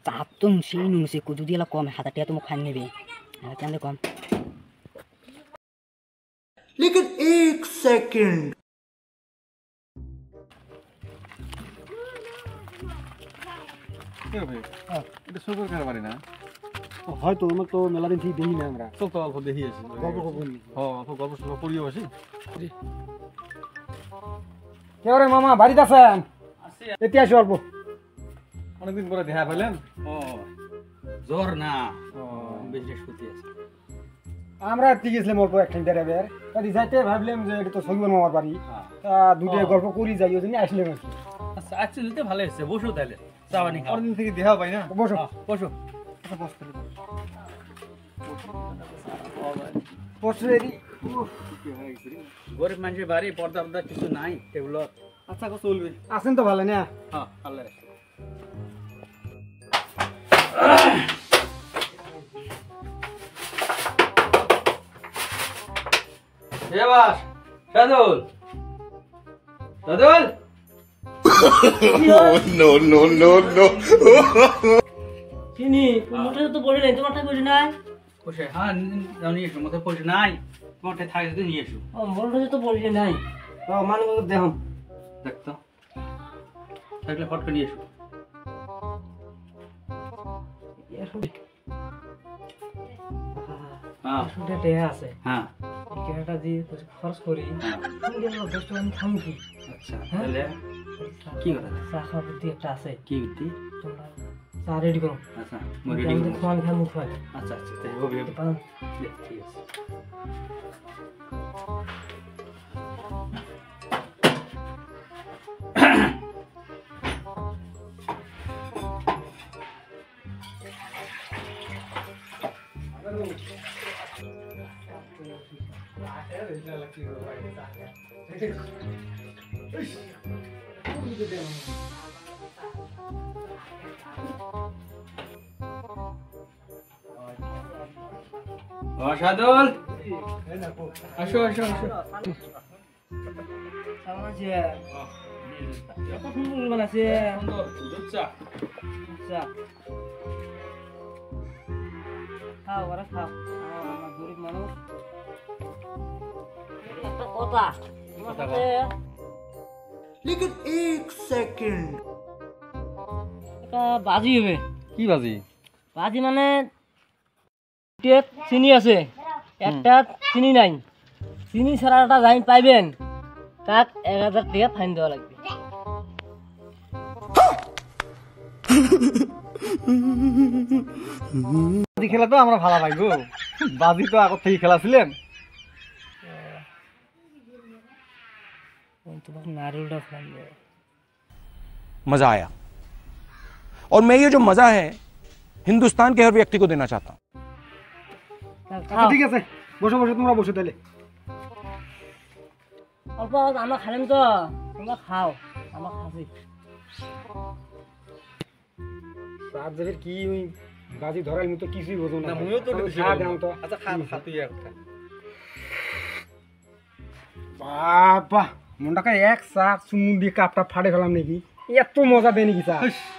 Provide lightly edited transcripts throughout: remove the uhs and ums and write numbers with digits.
চাপ তো সেই নুনছে কুদু দিয়ে কম হাতাটিয়া তো খান নেবে কেন কম लेकिन एक सेकंड এটা শুকর খার বাড়ি না হয়তো আমরা তো মেলা দিন থেকে দেখি না আমরা চল তো অল্প দেখি আসি গল্প করবো অল্প গল্প শোনা পড়িও আসি কে রে মামা বাড়িতে আছেন এতে আসো অল্প অনেকদিন পরে দেখা পেলেন জ্বর না বেশি সুতি আছে আমরা ঠিক গেছিলাম অল্প একখান দেড়ের তাই যাইতে ভাবলাম যে এটা তো সজীবন মামার বাড়ি তা দুটো গল্প করি যাই ওই জন্য আসলাম আর কি আচ্ছা আচ্ছা নিতে ভালো হয়েছে বসো তাহলে চা পানি খাও অনেকদিন থেকে দেখা পাই না বসো বসো বসো রেডি গরিব মানুষের বাড়ি পর্দা পর্দা কিছু নাই এগুলো আচ্ছা চলবে আছেন তো ভালো না হ্যাঁ আল্লাহ দেবাস সাদুল সাদুল नो नो नो नो চিনি মোটে তো বলে নাই তোমারটা কইছ না বসে হ্যাঁ নিয়ে এসো মতো পয়সা নাই তোমারটা থাকে যদি নিয়ে এসো ও মোটে তো বলে নাই ও মানে দেখো দেখতো থাকলে ফট করে নিয়ে এসো হ্যাঁ শুনতে টেহা আছে হ্যাঁ এই কেনাটা দিয়ে খরচ করি কিন্তু 10 টাকা আমি খাম কি আচ্ছা তাহলে কি কথা চা খাওয়া বুদ্ধি একটা আছে কি বুদ্ধি তোমরা চা রেডি করো আচ্ছা আমি রেডি তো খাওয়ান খাম খাওয়াই আচ্ছা আচ্ছা তাই হবে পান ঠিক আছে সাদুল আসো আসো আসো কেমন আছে কত সুন্দর বানাইছে সুন্দর দুধ চা আচ্ছা খাও ওরা খাও আমরা গরিব মানুষ একটা কথা তোমার সাথে लेकिन एक सेकंड একটা বাজি হবে কি বাজি বাজি মানে চিনি আছে একটা চিনি নাই চিনি ছাড়াটা যাই পাইবেন তাক 1000 টাকা ফাইন দেওয়া লাগবে বাজি খেলা তো আমরা ভালো পাই গো বাজি তো আগর থেকে খেলা ছিলেন তোমাকে নারিয়েলটা ফাইন দেওয়া मजा आया और मैं ये जो मजा है हिंदुस्तान के हर व्यक्ति को देना चाहता हूं আচ্ছা ঠিক আছে বসো বসো তোমরা বসো তাহলে অল্প আমরা খাইলাম তো তোমরা খাও আমরা খাচ্ছি সাত যাবের কি ওই বাজি ধরার মতো কিছুই বোঝো না না মুইও তো খা দাও তো আচ্ছা খা খা তুই একটা বাবা মনটাকে এক সাক চুমু দিয়ে কাপটা ফাটে ফেলাম নাকি এত মজা দেয় নাকি চা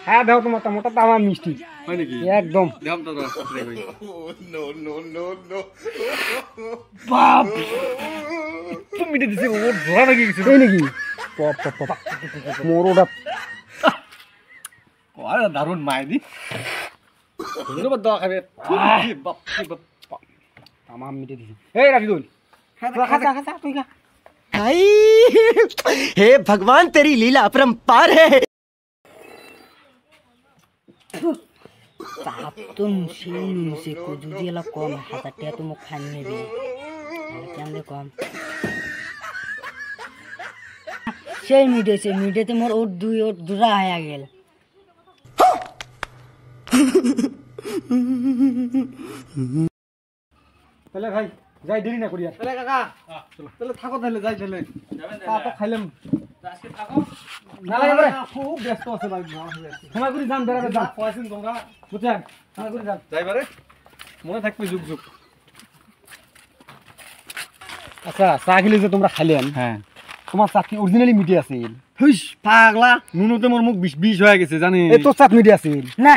হ্যাঁ দাও তোমারটা মোটা তো আমার মিষ্টি হয় নাকি একদম দেখাম তো হই नो नो नो नो বাপ তুমি দিছে ও ধরা লাগি গেছে এই নাকি পপ পপ পপ মোরোটা আরে দারুণ মাইদি ধন্যবাদ দাও খাবে বাপ বাপ তামাম মিটে দিছি এই রাফিদুল খা খা খা তুই খা हाय हे भगवान तेरी लीला अपरंपार है চাপ তো সেই নুনছে কুদু দিয়ে কম হাতাটিয়া তো খান নেবে কেন কম সেই মিডেতে মোর ওর দুরা হয়ে গেল তাহলে ভাই যাই দেরি না করি আর তাহলে কাকা তাহলে থাকো তাহলে যাই তাহলে তা তো খাইলাম আজকে থাকো না লাগে বলে খুব ব্যস্ত আছে ভাই সময় করে যান বেড়াবে যান পয়সা তোমরা বুঝছেন সময় করে যান যাইবারে মনে থাকবে যুগ যুগ আচ্ছা চা খেলে যে তোমরা খাইলেন হ্যাঁ তোমার চা কি অরিজিনালি মিঠে আছে হুইস পাগলা নুনতে মোর মুখ বিষ বিষ হয়ে গেছে জানি এই তো চাট মিডিয়া আছে না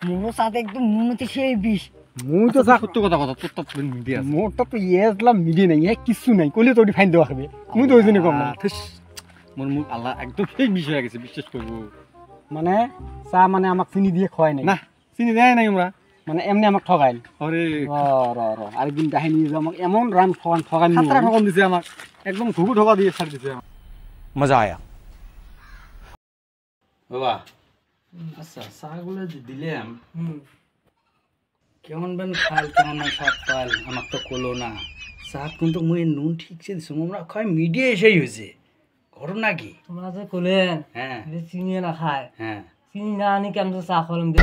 মোর সাথে একদম নুনতে সেই বিষ মুই তো চা সত্য কথা তোর তো মিডিয়া আছে মোরটা তো ইয়েসলাম মিডিয়া নাই কিছু নাই কইলে তো ফাইন দেওয়া হবে মুই তো ওই জন্য কম না মোর মুখ আল্লাহ একদম সেই বিষ হয়ে গেছে বিশ্বাস করবো মানে চা মানে আমাক চিনি দিয়ে খাওয়াই নাই না চিনি দেয় নাই আমরা মানে এমনি আমাক ঠগাইল আরে আরেকদিন কাহিনী যে আমাক এমন রাম ঠগান খাতরা ঠকান দিছে আমাক একদম ঘুঘু ঠকা দিয়ে ছাড় দিছে আমাক मजा आया। বাবা আচ্ছা চাগুলো যে দিলাম কেমন বেন খাল কেমন না স্বাদ পাল আমার তো কলো না চাট কিন্তু মুই নুন ঠিকছে দিছো আমরা খাই মিডিয়া এসেই হয়েছে ঘটনা কি তোমরা যে কলেন হ্যাঁ যে চিনি না খায় হ্যাঁ চিনি না আনি কেমন চা খলম দে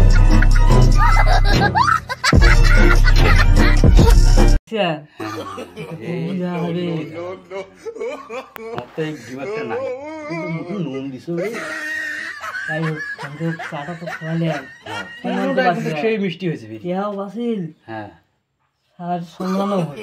নুন দিছো রে তাই হোক কিন্তু চাটা তো খাওয়ালেন সেই মিষ্টি হয়েছে ইহাও বাসিল হ্যাঁ আর সম্মানও হয়